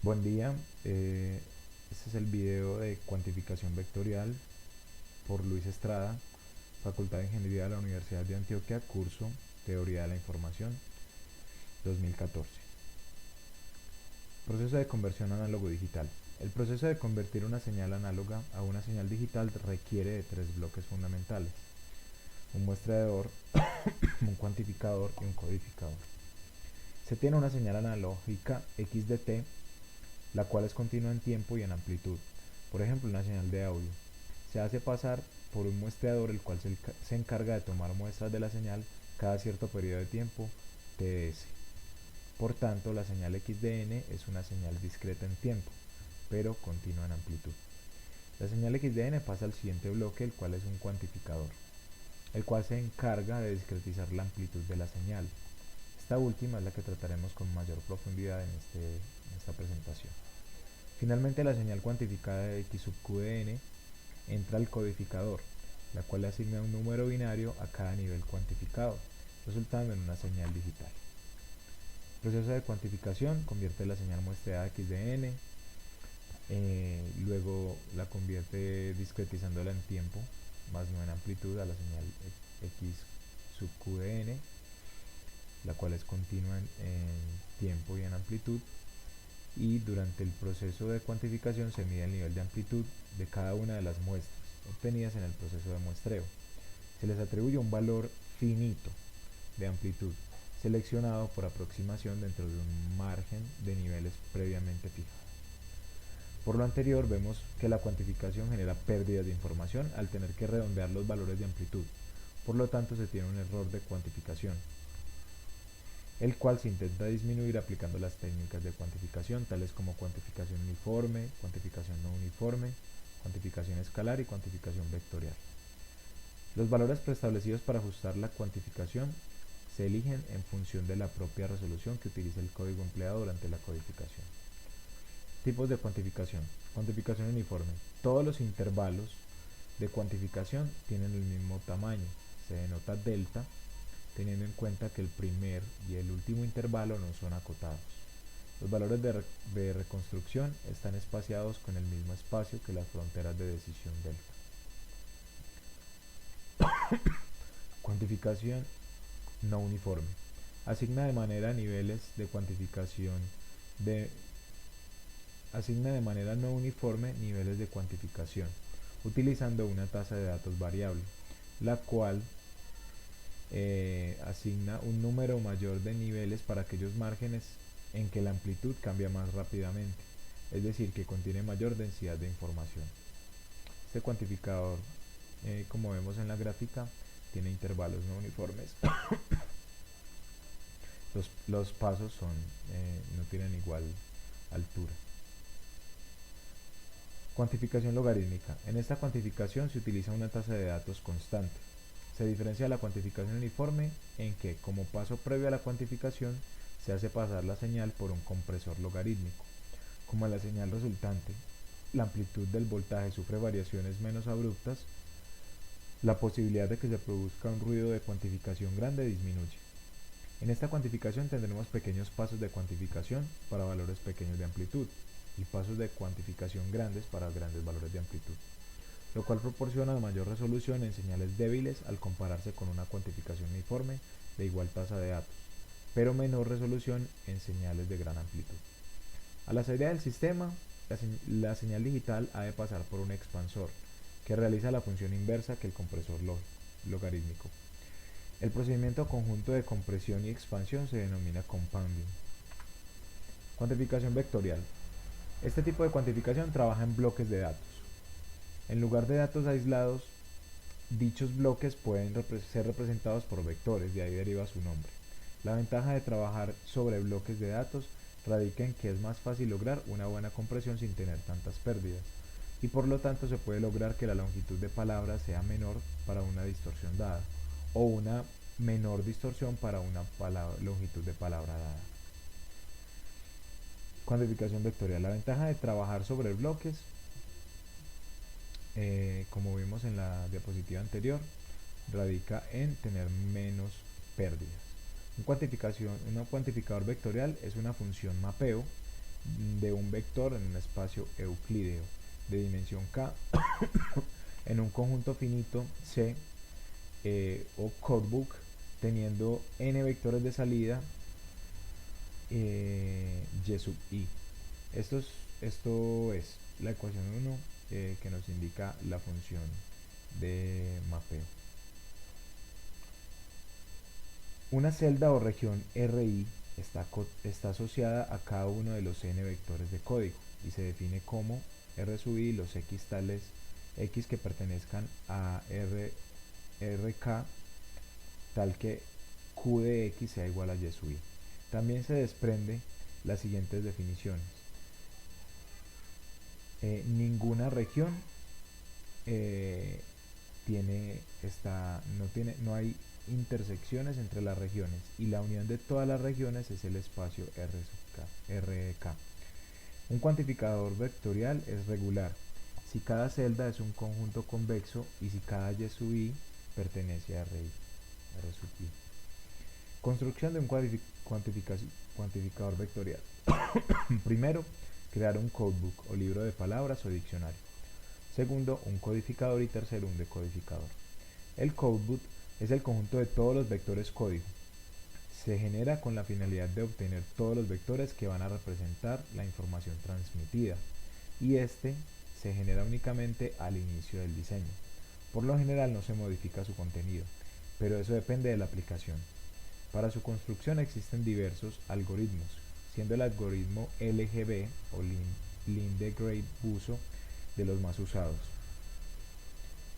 Buen día, este es el video de cuantificación vectorial por Luis Estrada, Facultad de Ingeniería de la Universidad de Antioquia, curso Teoría de la Información 2014. Proceso de conversión análogo-digital. El proceso de convertir una señal análoga a una señal digital requiere de tres bloques fundamentales: un muestreador, un cuantificador y un codificador. Se tiene una señal analógica x de t, la cual es continua en tiempo y en amplitud. Por ejemplo, una señal de audio. Se hace pasar por un muestreador el cual se encarga de tomar muestras de la señal cada cierto periodo de tiempo, TS. Por tanto, la señal x de n es una señal discreta en tiempo, pero continua en amplitud. La señal x de n pasa al siguiente bloque, el cual es un cuantificador, el cual se encarga de discretizar la amplitud de la señal. Esta última es la que trataremos con mayor profundidad en esta presentación. Finalmente, la señal cuantificada de x sub q de n entra al codificador, la cual le asigna un número binario a cada nivel cuantificado, resultando en una señal digital. El proceso de cuantificación convierte la señal muestreada x de n, luego la convierte discretizándola en tiempo, más no en amplitud, a la señal x sub q de n, la cual es continua en tiempo y en amplitud, y durante el proceso de cuantificación se mide el nivel de amplitud de cada una de las muestras obtenidas en el proceso de muestreo. Se les atribuye un valor finito de amplitud, seleccionado por aproximación dentro de un margen de niveles previamente fijado. Por lo anterior, vemos que la cuantificación genera pérdidas de información al tener que redondear los valores de amplitud. Por lo tanto, se tiene un error de cuantificación, el cual se intenta disminuir aplicando las técnicas de cuantificación, tales como cuantificación uniforme, cuantificación no uniforme, cuantificación escalar y cuantificación vectorial. Los valores preestablecidos para ajustar la cuantificación se eligen en función de la propia resolución que utiliza el código empleado durante la codificación. Tipos de cuantificación. Cuantificación uniforme. Todos los intervalos de cuantificación tienen el mismo tamaño. Se denota delta, teniendo en cuenta que el primer y el último intervalo no son acotados. Los valores de reconstrucción están espaciados con el mismo espacio que las fronteras de decisión delta. Cuantificación no uniforme. Asigna de manera niveles de cuantificación de Asigna de manera no uniforme niveles de cuantificación, utilizando una tasa de datos variable, la cual asigna un número mayor de niveles para aquellos márgenes en que la amplitud cambia más rápidamente, es decir, que contiene mayor densidad de información. Este cuantificador, como vemos en la gráfica, tiene intervalos no uniformes. Los pasos no tienen igual altura. Cuantificación logarítmica. En esta cuantificación se utiliza una tasa de datos constante. Se diferencia de la cuantificación uniforme en que, como paso previo a la cuantificación, se hace pasar la señal por un compresor logarítmico. Como la señal resultante, la amplitud del voltaje sufre variaciones menos abruptas, la posibilidad de que se produzca un ruido de cuantificación grande disminuye. En esta cuantificación tendremos pequeños pasos de cuantificación para valores pequeños de amplitud y pasos de cuantificación grandes para grandes valores de amplitud, lo cual proporciona mayor resolución en señales débiles al compararse con una cuantificación uniforme de igual tasa de datos, pero menor resolución en señales de gran amplitud. A la salida del sistema, la señal digital ha de pasar por un expansor, que realiza la función inversa que el compresor logarítmico. El procedimiento conjunto de compresión y expansión se denomina compounding. Cuantificación vectorial. Este tipo de cuantificación trabaja en bloques de datos. En lugar de datos aislados, dichos bloques pueden ser representados por vectores, de ahí deriva su nombre. La ventaja de trabajar sobre bloques de datos radica en que es más fácil lograr una buena compresión sin tener tantas pérdidas, y por lo tanto se puede lograr que la longitud de palabra sea menor para una distorsión dada, o una menor distorsión para una longitud de palabra dada. Cuantificación vectorial. La ventaja de trabajar sobre bloques, como vimos en la diapositiva anterior, radica en tener menos pérdidas. Un cuantificador vectorial es una función mapeo de un vector en un espacio euclídeo de dimensión k en un conjunto finito C o codebook teniendo n vectores de salida y sub i. Esto es la ecuación 1 que nos indica la función de mapeo. Una celda o región RI está asociada a cada uno de los n vectores de código y se define como R sub i los x tales x que pertenezcan a RK tal que Q de x sea igual a y sub i. También se desprende las siguientes definiciones. Ninguna región no hay intersecciones entre las regiones y la unión de todas las regiones es el espacio RK. Un cuantificador vectorial es regular si cada celda es un conjunto convexo y si cada y sub i pertenece a R sub i. Construcción de un cuantificador vectorial. Primero, crear un codebook o libro de palabras o diccionario. Segundo, un codificador y tercero, un decodificador. El codebook es el conjunto de todos los vectores código. Se genera con la finalidad de obtener todos los vectores que van a representar la información transmitida y este se genera únicamente al inicio del diseño. Por lo general no se modifica su contenido, pero eso depende de la aplicación. Para su construcción existen diversos algoritmos, siendo el algoritmo LGB o Lindegrave-Buso de los más usados,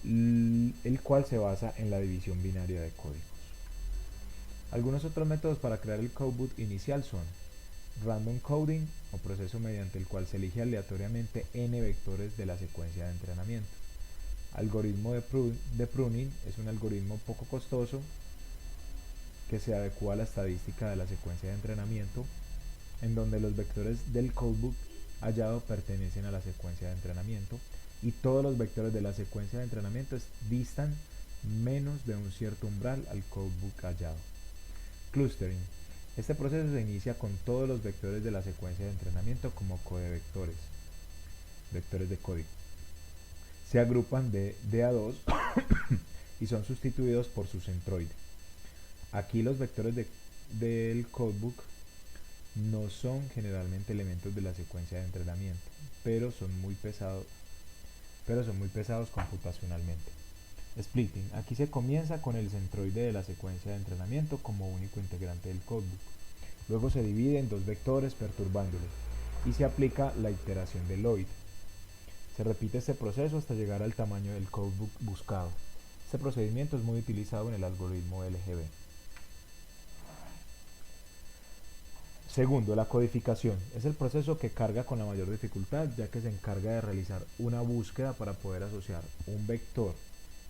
el cual se basa en la división binaria de códigos. Algunos otros métodos para crear el codebook inicial son random coding o proceso mediante el cual se elige aleatoriamente n vectores de la secuencia de entrenamiento. Algoritmo de pruning es un algoritmo poco costoso que se adecua a la estadística de la secuencia de entrenamiento, en donde los vectores del codebook hallado pertenecen a la secuencia de entrenamiento y todos los vectores de la secuencia de entrenamiento distan menos de un cierto umbral al codebook hallado. Clustering. Este proceso se inicia con todos los vectores de la secuencia de entrenamiento como codevectores, vectores de código. Se agrupan de a 2 y son sustituidos por su centroide. Aquí los vectores del codebook no son generalmente elementos de la secuencia de entrenamiento, pero son muy pesados computacionalmente. Splitting. Aquí se comienza con el centroide de la secuencia de entrenamiento como único integrante del codebook. Luego se divide en dos vectores perturbándolo y se aplica la iteración de Lloyd. Se repite este proceso hasta llegar al tamaño del codebook buscado. Este procedimiento es muy utilizado en el algoritmo LGB. Segundo, la codificación. Es el proceso que carga con la mayor dificultad, ya que se encarga de realizar una búsqueda para poder asociar un vector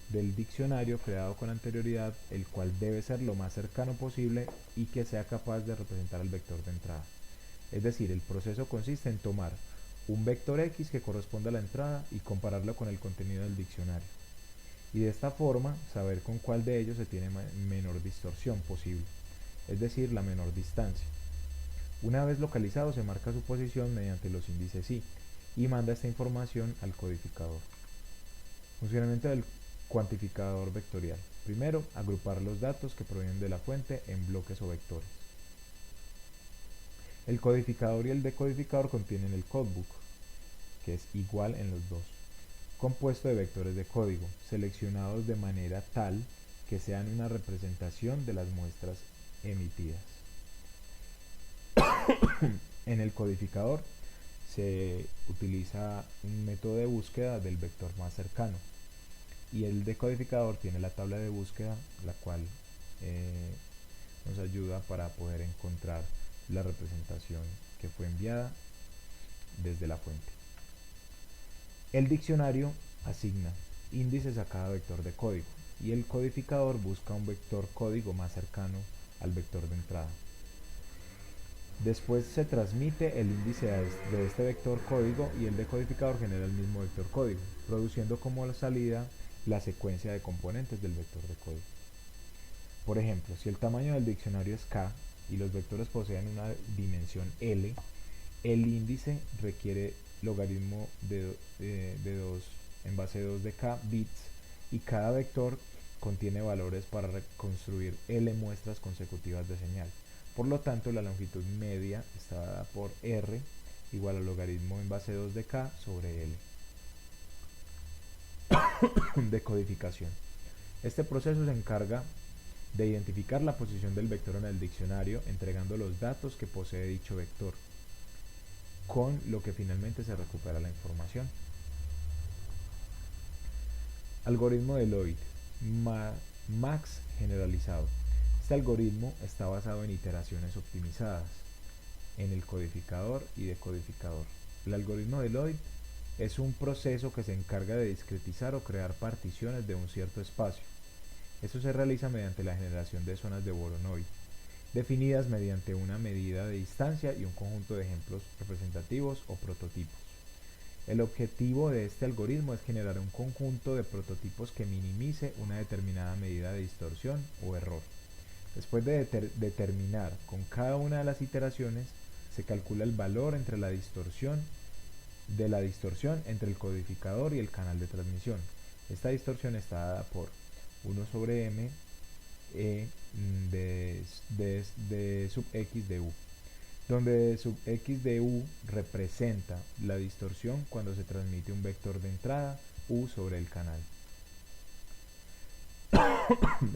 del diccionario creado con anterioridad, el cual debe ser lo más cercano posible y que sea capaz de representar el vector de entrada. Es decir, el proceso consiste en tomar un vector X que corresponde a la entrada y compararlo con el contenido del diccionario. Y de esta forma, saber con cuál de ellos se tiene menor distorsión posible, es decir, la menor distancia. Una vez localizado, se marca su posición mediante los índices i y manda esta información al codificador. Funcionamiento del cuantificador vectorial. Primero, agrupar los datos que provienen de la fuente en bloques o vectores. El codificador y el decodificador contienen el codebook, que es igual en los dos, compuesto de vectores de código, seleccionados de manera tal que sean una representación de las muestras emitidas. En el codificador se utiliza un método de búsqueda del vector más cercano y el decodificador tiene la tabla de búsqueda, la cual nos ayuda para poder encontrar la representación que fue enviada desde la fuente. El diccionario asigna índices a cada vector de código y el codificador busca un vector código más cercano al vector de entrada. Después se transmite el índice de este vector código y el decodificador genera el mismo vector código, produciendo como salida la secuencia de componentes del vector de código. Por ejemplo, si el tamaño del diccionario es k y los vectores poseen una dimensión L, El índice requiere logaritmo de 2 en base 2 de k bits y cada vector contiene valores para reconstruir L muestras consecutivas de señal. Por lo tanto, la longitud media está dada por R igual al logaritmo en base 2 de k sobre L. Decodificación. Este proceso se encarga de identificar la posición del vector en el diccionario, entregando los datos que posee dicho vector, con lo que finalmente se recupera la información. Algoritmo de Lloyd, Max generalizado. Este algoritmo está basado en iteraciones optimizadas, en el codificador y decodificador. El algoritmo de Lloyd es un proceso que se encarga de discretizar o crear particiones de un cierto espacio. Esto se realiza mediante la generación de zonas de Voronoi, definidas mediante una medida de distancia y un conjunto de ejemplos representativos o prototipos. El objetivo de este algoritmo es generar un conjunto de prototipos que minimice una determinada medida de distorsión o error. Después de determinar con cada una de las iteraciones, se calcula el valor entre la distorsión entre el codificador y el canal de transmisión. Esta distorsión está dada por 1 sobre m de sub x de u, donde sub x de u representa la distorsión cuando se transmite un vector de entrada u sobre el canal.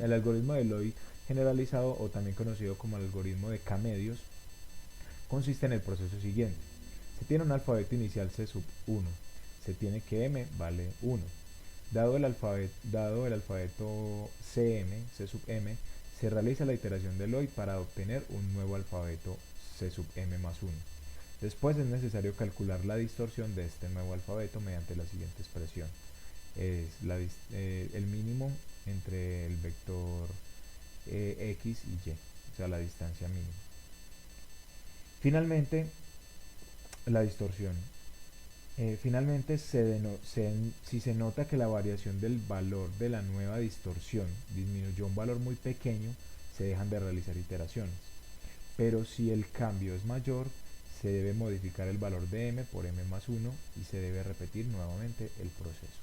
El algoritmo de Lloyd generalizado, o también conocido como el algoritmo de k-medios, consiste en el proceso siguiente. Se tiene un alfabeto inicial C sub 1, se tiene que m vale 1. Dado el alfabeto CM, C sub m, se realiza la iteración de Lloyd para obtener un nuevo alfabeto C sub m más 1. Después es necesario calcular la distorsión de este nuevo alfabeto mediante la siguiente expresión. Es el mínimo entre el vector x y y, o sea, la distancia mínima. Finalmente, la distorsión. Finalmente, si se nota que la variación del valor de la nueva distorsión disminuyó a un valor muy pequeño, se dejan de realizar iteraciones. Pero si el cambio es mayor, se debe modificar el valor de m por m más 1 y se debe repetir nuevamente el proceso.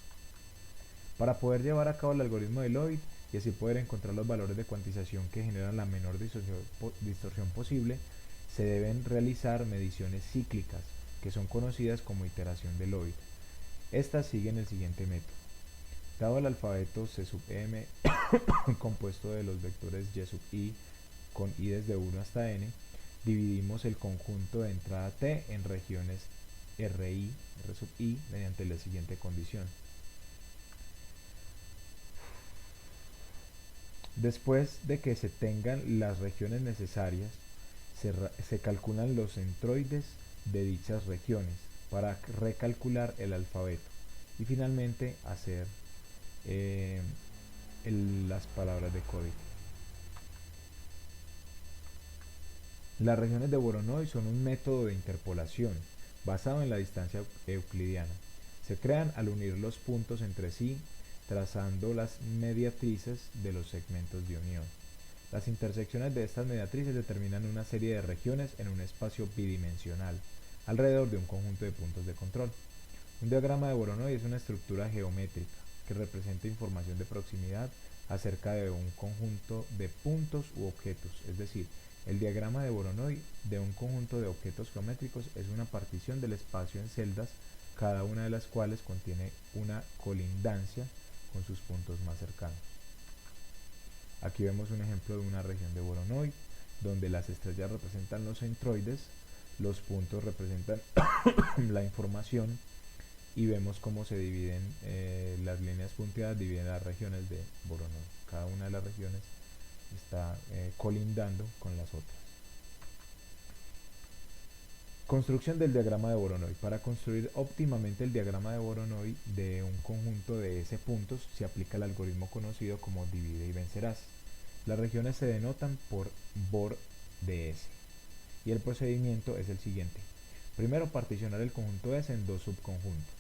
Para poder llevar a cabo el algoritmo de Lloyd y así poder encontrar los valores de cuantización que generan la menor distorsión posible, se deben realizar mediciones cíclicas, que son conocidas como iteración de Lloyd. Estas siguen el siguiente método. Dado el alfabeto C sub m compuesto de los vectores y sub i con i desde 1 hasta n, dividimos el conjunto de entrada t en regiones r sub i mediante la siguiente condición. Después de que se tengan las regiones necesarias, se calculan los centroides de dichas regiones para recalcular el alfabeto y finalmente hacer las palabras de código. Las regiones de Voronoi son un método de interpolación basado en la distancia euclidiana. Se crean al unir los puntos entre sí, trazando las mediatrices de los segmentos de unión. Las intersecciones de estas mediatrices determinan una serie de regiones en un espacio bidimensional, alrededor de un conjunto de puntos de control. Un diagrama de Voronoi es una estructura geométrica que representa información de proximidad acerca de un conjunto de puntos u objetos, es decir, el diagrama de Voronoi de un conjunto de objetos geométricos es una partición del espacio en celdas, cada una de las cuales contiene una colindancia con sus puntos más cercanos. Aquí vemos un ejemplo de una región de Voronoi, donde las estrellas representan los centroides, los puntos representan la información y vemos cómo se dividen las líneas punteadas, dividen las regiones de Voronoi. Cada una de las regiones está colindando con las otras. Construcción del diagrama de Voronoi. Para construir óptimamente el diagrama de Voronoi de un conjunto de S puntos se aplica el algoritmo conocido como divide y vencerás. Las regiones se denotan por VOR de S y el procedimiento es el siguiente. Primero, particionar el conjunto S en dos subconjuntos,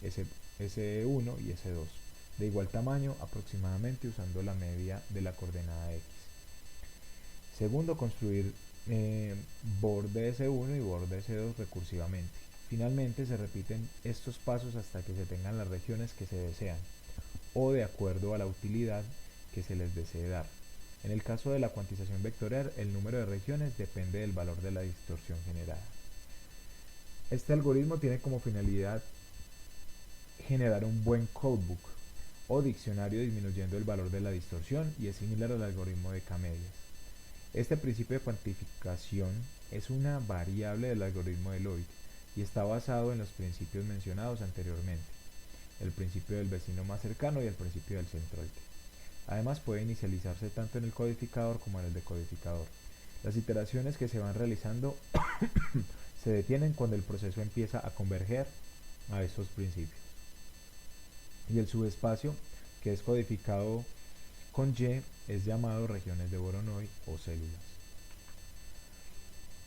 S1 y S2, de igual tamaño aproximadamente usando la media de la coordenada X. Segundo, construir eh, borde S1 y borde S2 recursivamente. Finalmente se repiten estos pasos hasta que se tengan las regiones que se desean o de acuerdo a la utilidad que se les desee dar. En el caso de la cuantización vectorial, el número de regiones depende del valor de la distorsión generada. Este algoritmo tiene como finalidad generar un buen codebook o diccionario disminuyendo el valor de la distorsión y es similar al algoritmo de K-medias. Este principio de cuantificación es una variable del algoritmo de Lloyd y está basado en los principios mencionados anteriormente, el principio del vecino más cercano y el principio del centroide. Además puede inicializarse tanto en el codificador como en el decodificador. Las iteraciones que se van realizando se detienen cuando el proceso empieza a converger a estos principios. Y el subespacio, que es codificado con Y, es llamado regiones de Voronoi o células.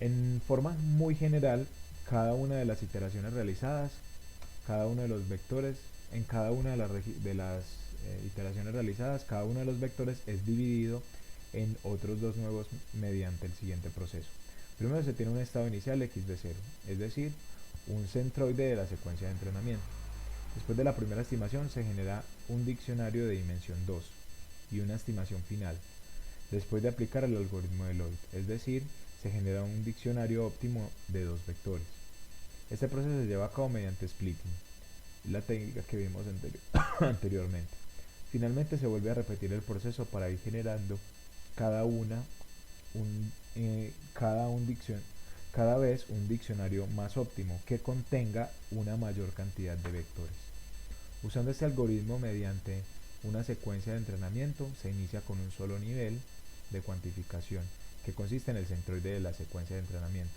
En forma muy general, cada una de las iteraciones realizadas, cada uno de los vectores, en cada una de las iteraciones realizadas, cada uno de los vectores es dividido en otros dos nuevos mediante el siguiente proceso. Primero se tiene un estado inicial x de 0, es decir, un centroide de la secuencia de entrenamiento. Después de la primera estimación se genera un diccionario de dimensión 2 y una estimación final, después de aplicar el algoritmo de Lloyd, es decir, se genera un diccionario óptimo de dos vectores. Este proceso se lleva a cabo mediante splitting, la técnica que vimos anteriormente. Finalmente se vuelve a repetir el proceso para ir generando cada una un, cada vez un diccionario más óptimo que contenga una mayor cantidad de vectores. Usando este algoritmo mediante una secuencia de entrenamiento se inicia con un solo nivel de cuantificación que consiste en el centroide de la secuencia de entrenamiento,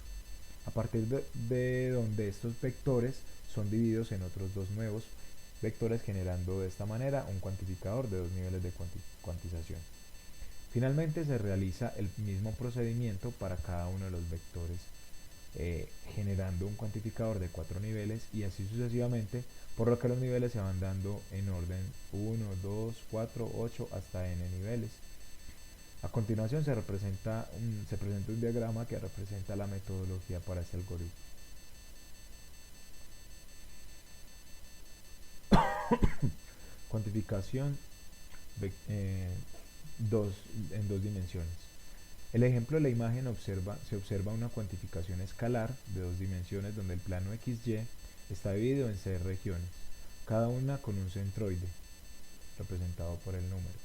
a partir de donde estos vectores son divididos en otros dos nuevos vectores generando de esta manera un cuantificador de dos niveles de cuantización. Finalmente se realiza el mismo procedimiento para cada uno de los vectores, generando un cuantificador de 4 niveles y así sucesivamente, por lo que los niveles se van dando en orden 1, 2, 4, 8 hasta n niveles. A continuación se presenta un diagrama que representa la metodología para este algoritmo. Cuantificación dos, en dos dimensiones. El ejemplo de la imagen se observa una cuantificación escalar de dos dimensiones donde el plano XY está dividido en 6 regiones, cada una con un centroide, representado por el número.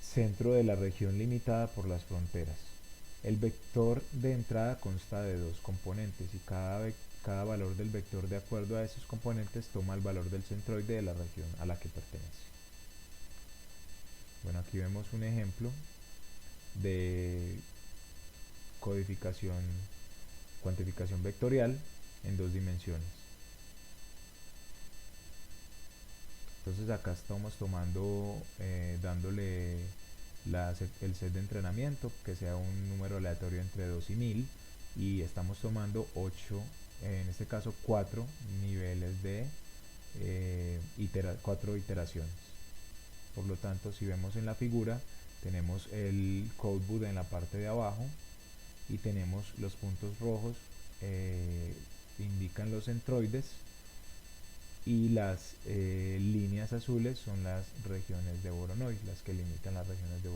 Centro de la región limitada por las fronteras. El vector de entrada consta de dos componentes y cada valor del vector de acuerdo a esos componentes toma el valor del centroide de la región a la que pertenece. Bueno, aquí vemos un ejemplo de codificación, cuantificación vectorial en dos dimensiones. Entonces acá estamos tomando, dándole el set de entrenamiento que sea un número aleatorio entre 2 y 1000 y estamos tomando 8, en este caso 4 niveles de 4 iteraciones. Por lo tanto, si vemos en la figura, tenemos el codebook en la parte de abajo y tenemos los puntos rojos, indican los centroides y las líneas azules son las regiones de Voronoi, las que limitan las regiones de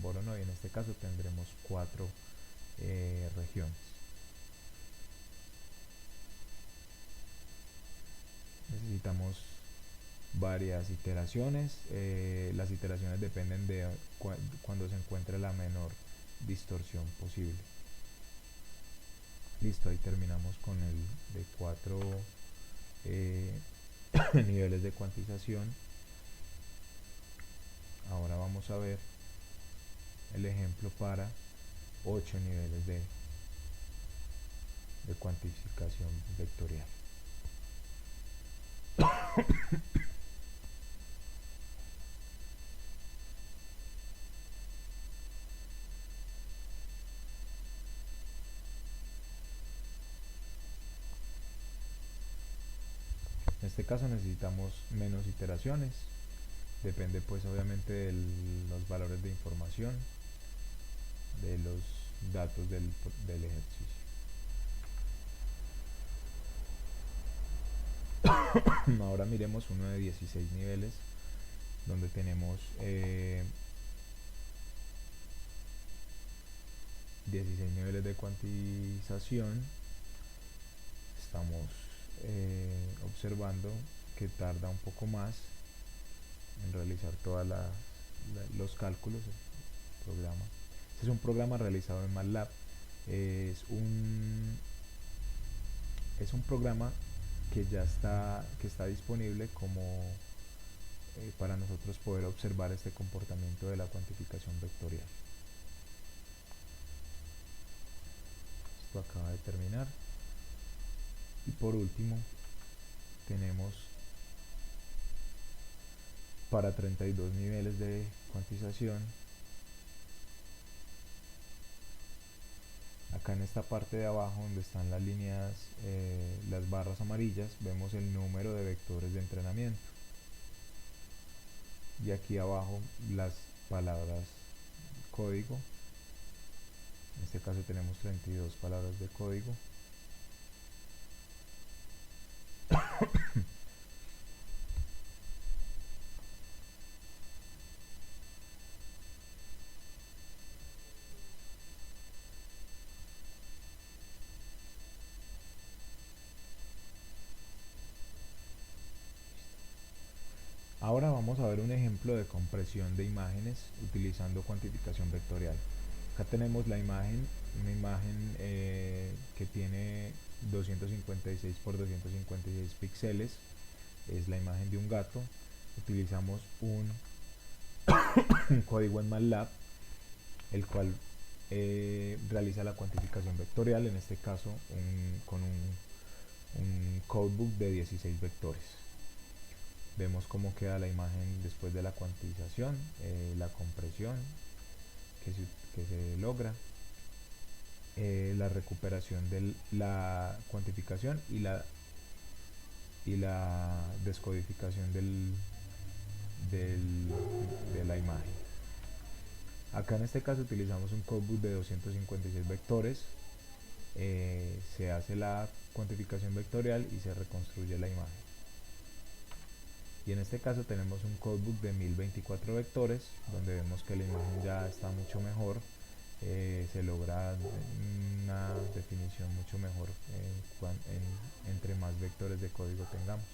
Voronoi. En este caso tendremos 4 regiones. Necesitamos varias iteraciones. Las iteraciones dependen de cuando se encuentre la menor distorsión posible. Listo, ahí terminamos con el de 4 niveles de cuantización. Ahora vamos a ver el ejemplo para 8 niveles de cuantificación vectorial. En este caso necesitamos menos iteraciones, depende pues obviamente de los valores de información. de los datos del ejercicio. Ahora miremos uno de 16 niveles, donde tenemos 16 niveles de cuantización. Estamos observando que tarda un poco más en realizar todos los cálculos el programa. Este es un programa realizado en MATLAB. Es un programa que ya está disponible como para nosotros poder observar este comportamiento de la cuantificación vectorial. Esto acaba de terminar. Y por último tenemos para 32 niveles de cuantización. Acá en esta parte de abajo donde están las líneas, las barras amarillas, vemos el número de vectores de entrenamiento. Y aquí abajo las palabras código. En este caso tenemos 32 palabras de código. Ahora vamos a ver un ejemplo de compresión de imágenes utilizando cuantificación vectorial. Acá tenemos la imagen, una imagen que tiene 256 por 256 píxeles. Es la imagen de un gato. Utilizamos un código en MATLAB, el cual realiza la cuantificación vectorial, en este caso con un codebook de 16 vectores. Vemos cómo queda la imagen después de la cuantización, la compresión que se logra, la recuperación de la cuantificación y la descodificación de la imagen. Acá en este caso utilizamos un codebook de 256 vectores, se hace la cuantificación vectorial y se reconstruye la imagen. Y en este caso tenemos un codebook de 1024 vectores, donde vemos que la imagen ya está mucho mejor, se logra una definición mucho mejor entre más vectores de código tengamos.